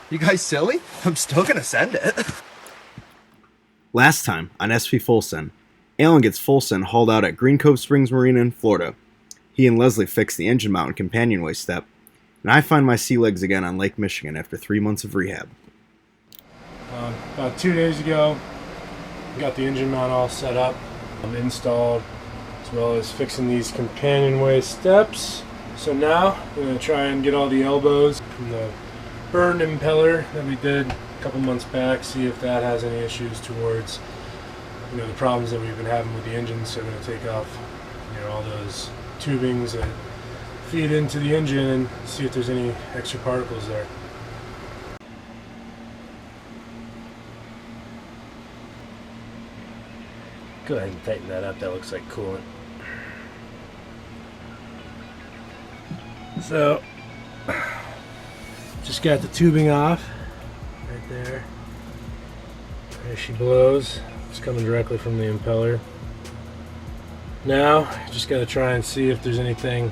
You guys silly? I'm still gonna send it. Last time on SP Full Send, Alan gets full send hauled out at Green Cove Springs Marina in Florida. He and Leslie fix the engine mount and companionway step, and I find my sea legs again on Lake Michigan after 3 months of rehab. About 2 days ago, got the engine mount all set up, installed, as well as fixing these companionway steps. So now we're going to try and get all the elbows from the burned impeller that we did a couple months back, see if that has any issues towards the problems that we've been having with the engine. So we're going to take off all those tubings that feed into the engine and see if there's any extra particles there. Go ahead and tighten that up. That looks like coolant. So just got the tubing off right there. There she blows. It's coming directly from the impeller. Now just got to try and see if there's anything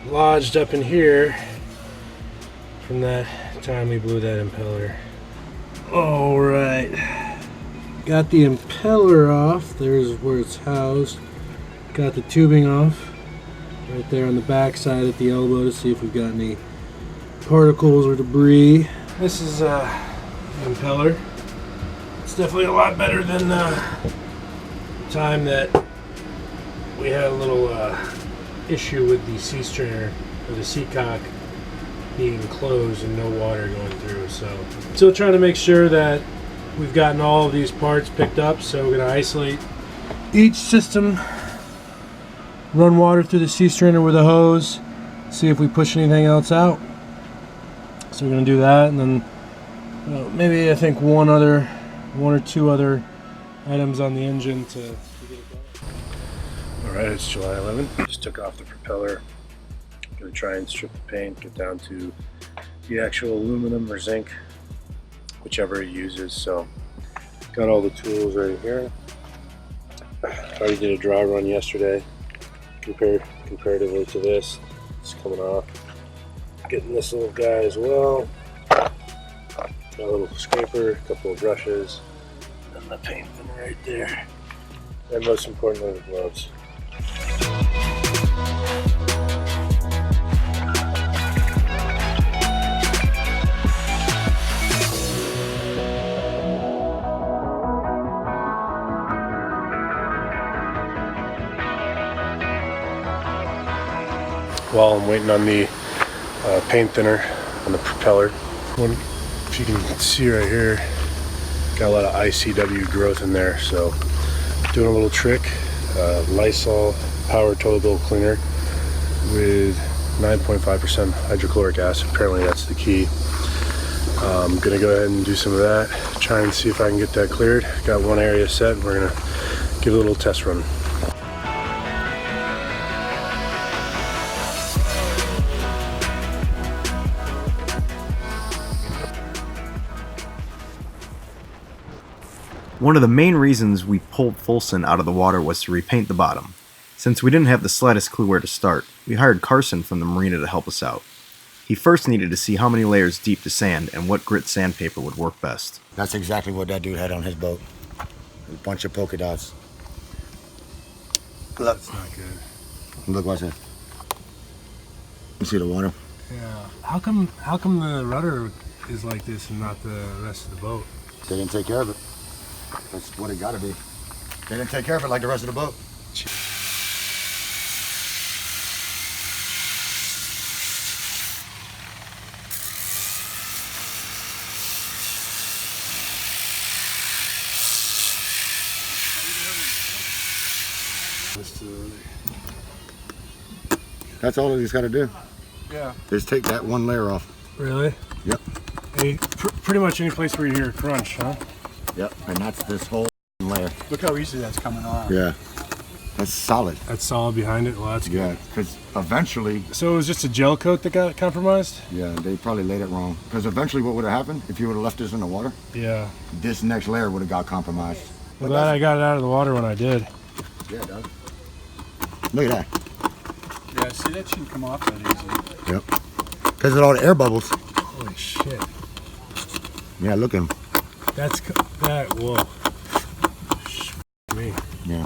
lodged up in here from that time we blew that impeller. All right, got the impeller off. There's where it's housed. Got the tubing off right there on the back side at the elbow to see if we've got any particles or debris. This is the impeller. It's definitely a lot better than the time that we had a little issue with the sea stringer or the sea cock being closed and no water going through. So still trying to make sure that we've gotten all of these parts picked up. So we're going to isolate each system, run water through the sea stringer with a hose, see if we push anything else out. So we're going to do that, and then maybe I think one or two other items on the engine to get it done. Alright, it's July 11th. Just took off the propeller. Going to try and strip the paint, get down to the actual aluminum or zinc, whichever it uses. So got all the tools right here. Already did a dry run yesterday comparatively to this. It's coming off. Getting this little guy as well. Got a little scraper, a couple of brushes, and the paint thinner right there. And most importantly, the gloves. While I'm waiting on the paint thinner on the propeller, if you can see right here, got a lot of ICW growth in there. So doing a little trick, Lysol power towable cleaner with 9.5% hydrochloric acid. Apparently that's the key. I'm gonna go ahead and do some of that, try and see if I can get that cleared. Got one area set, and we're gonna give a little test run. One of the main reasons we pulled Fulson out of the water was to repaint the bottom. Since we didn't have the slightest clue where to start, we hired Carson from the Marina to help us out. He first needed to see how many layers deep to sand and what grit sandpaper would work best. That's exactly what that dude had on his boat. A bunch of polka dots. Look. That's not good. Look, watch that. You see the water? Yeah. How come the rudder is like this and not the rest of the boat? They didn't take care of it. That's what it gotta be. They didn't take care of it like the rest of the boat. That's all he's got to do. Yeah. Is take that one layer off. Really? Yep. Pretty much any place where you hear a crunch, huh? Yep. And that's this whole layer. Look how easy that's coming off. Yeah. That's solid. That's solid behind it. Well, that's Yeah, good. because eventually. So it was just a gel coat that got compromised? Yeah, they probably laid it wrong. Because eventually, what would have happened if you would have left this in the water? Yeah. This next layer would have got compromised. I'm glad I got it out of the water when I did. Yeah, it does. Look at that. Yeah, see, that shouldn't come off that easy. Yep. Because of all the air bubbles. Holy shit. Yeah, looking. That's that. Whoa. Me. Yeah.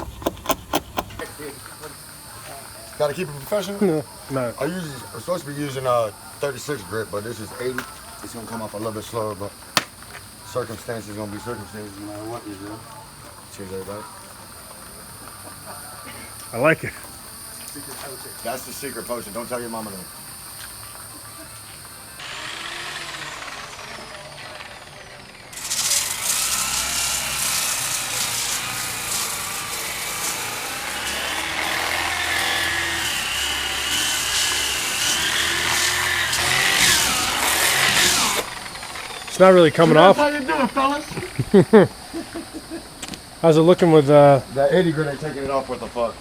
Gotta keep it professional? No. I'm supposed to be using 36 grip, but this is 80. It's gonna come off a little bit slower, but circumstances gonna be circumstances no matter what you do. Cheers, everybody. I like it. That's the secret potion. Don't tell your mama that. It's not really coming off. How you doing, fellas? How's it looking with That 80 grit ain't taking it off. What the fuck?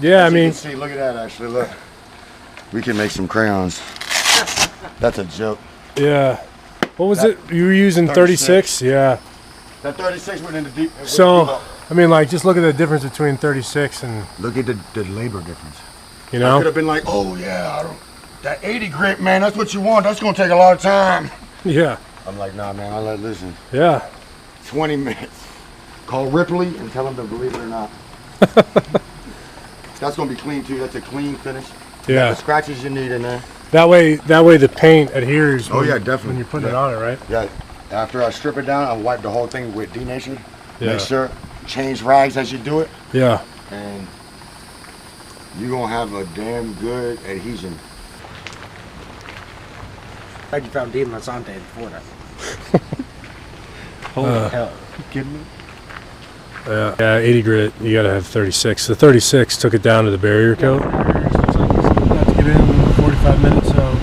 Yeah, As I you mean, can see, look at that. Actually, look. We can make some crayons. That's a joke. yeah. What was it? You were using 36? Yeah. That 36 went into deep. So, I mean, like, just look at the difference between 36 and, Look at the labor difference. you I know? could have been like, oh yeah, that 80 grit, man, that's what you want. That's gonna take a lot of time. Yeah. I'm like, nah, man, listen. Yeah. 20 minutes. Call Ripley and tell him to believe it or not. That's gonna be clean too. That's a clean finish. Yeah. The scratches you need in there. That way the paint adheres. Oh, when, yeah, definitely. When you're putting it Yeah. on it, right? Yeah. After I strip it down, I wipe the whole thing with denatured. Yeah. Make sure, change rags as you do it, Yeah. and you're gonna have a damn good adhesion. Like you found Demon Asante before that. Holy hell. You kidding me? Yeah, 80 grit, you gotta have 36. The 36 took it down to the barrier coat. About to get in 45 minutes, so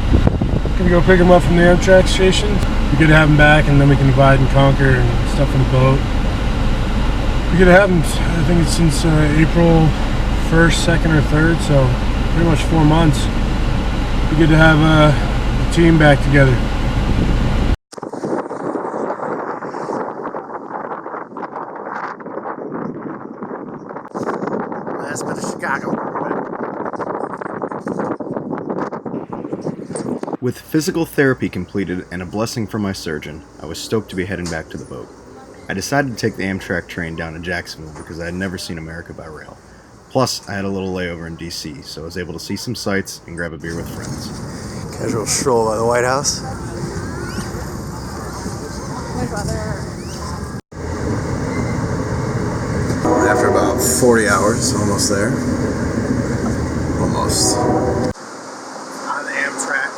gonna go pick them up from the Amtrak station. We're gonna have them back, and then we can divide and conquer and stuff in the boat. We're gonna have them, I think it's since April 1st, 2nd, or 3rd, so pretty much 4 months. Be good to have the team back together. Last bit of Chicago. With physical therapy completed and a blessing from my surgeon, I was stoked to be heading back to the boat. I decided to take the Amtrak train down to Jacksonville because I had never seen America by rail. Plus, I had a little layover in DC, so I was able to see some sights and grab a beer with friends. Casual stroll by the White House. My brother. After about 40 hours, almost there. Almost. On the Amtrak,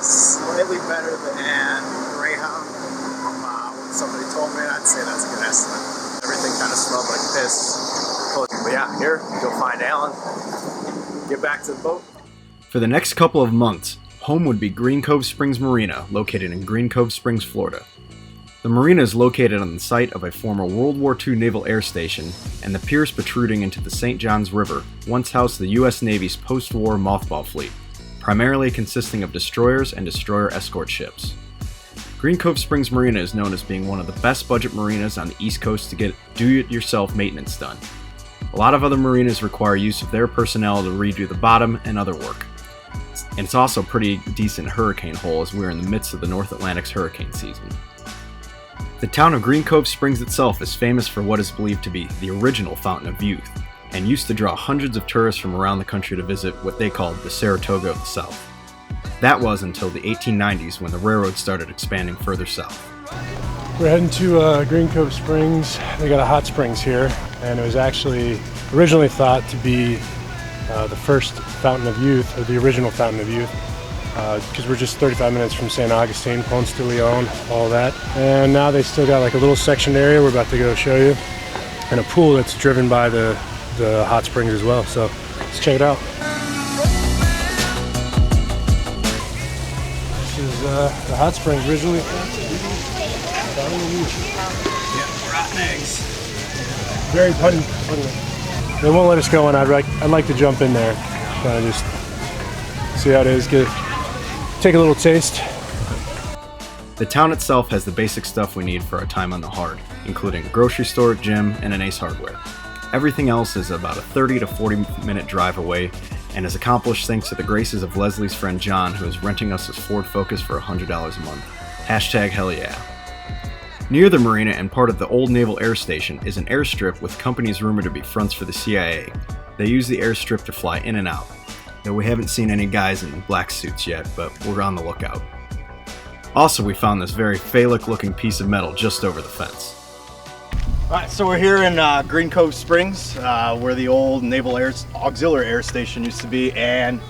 slightly better than Greyhound. When somebody told me, I'd say that's a good estimate. Everything kind of smelled like piss. But yeah, here, go find Alan. Get back to the boat. For the next couple of months, home would be Green Cove Springs Marina, located in Green Cove Springs, Florida. The marina is located on the site of a former World War II naval air station, and the piers protruding into the St. Johns River once housed the U.S. Navy's post-war mothball fleet, primarily consisting of destroyers and destroyer escort ships. Green Cove Springs Marina is known as being one of the best budget marinas on the East Coast to get do-it-yourself maintenance done. A lot of other marinas require use of their personnel to redo the bottom and other work. And it's also a pretty decent hurricane hole as we're in the midst of the North Atlantic's hurricane season. The town of Green Cove Springs itself is famous for what is believed to be the original Fountain of Youth, and used to draw hundreds of tourists from around the country to visit what they called the Saratoga of the South. That was until the 1890s when the railroad started expanding further south. We're heading to Green Cove Springs. They got a hot springs here, and it was actually originally thought to be the first Fountain of Youth, or the original Fountain of Youth, because we're just 35 minutes from St. Augustine, Ponce de Leon, all that. And now they still got like a little section area we're about to go show you, and a pool that's driven by the hot springs as well. So let's check it out. This is the hot springs originally. Rotten eggs. Very putty. They won't let us go in. I'd like to jump in there, kind of just see how it is. Take a little taste. The town itself has the basic stuff we need for our time on the hard, including a grocery store, gym, and an Ace Hardware. Everything else is about a 30 to 40 minute drive away, and is accomplished thanks to the graces of Leslie's friend John, who is renting us his Ford Focus for $100 a month. #hell yeah. Near the marina and part of the old Naval Air Station is an airstrip with companies rumored to be fronts for the CIA. They use the airstrip to fly in and out. Though we haven't seen any guys in black suits yet, but we're on the lookout. Also, we found this very phallic looking piece of metal just over the fence. Alright, so we're here in Green Cove Springs, where the old Naval Auxiliary Air Station used to be, and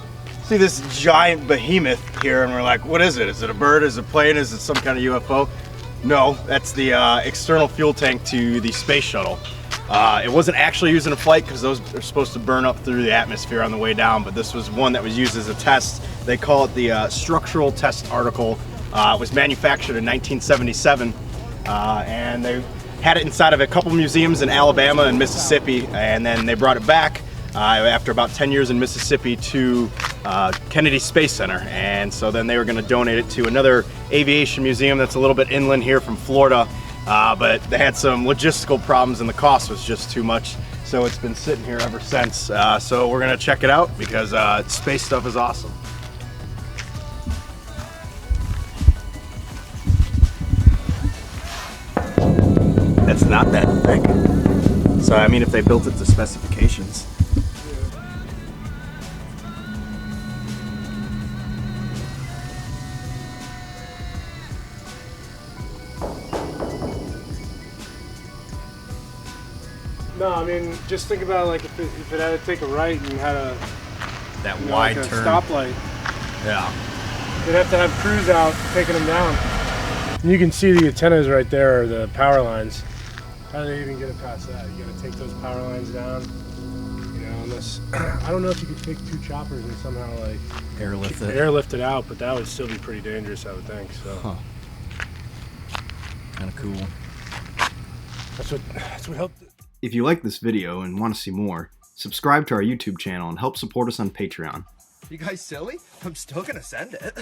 see this giant behemoth here, and we're like, what is it? Is it a bird? Is it a plane? Is it some kind of UFO? No, that's the external fuel tank to the Space Shuttle. It wasn't actually used in a flight because those are supposed to burn up through the atmosphere on the way down, but this was one that was used as a test. They call it the structural test article. It was manufactured in 1977, and they had it inside of a couple museums in Alabama and Mississippi, and then they brought it back after about 10 years in Mississippi to Kennedy Space Center, and so then they were going to donate it to another aviation museum that's a little bit inland here from Florida, but they had some logistical problems and the cost was just too much, so it's been sitting here ever since. So we're going to check it out because space stuff is awesome. It's not that thick. So I mean, if they built it to specifications. No, I mean, just think about like if it had to take a right and had a That like wide a turn. stoplight, Yeah. they'd have to have crews out taking them down. And you can see the antennas right there, or the power lines. How do they even get it past that? You gotta take those power lines down. You know, unless I don't know if you could take two choppers and somehow like airlift it out, but that would still be pretty dangerous, I would think. So Kind of cool. that's what helped. If you like this video and want to see more, subscribe to our YouTube channel and help support us on Patreon. You guys silly? I'm still gonna send it.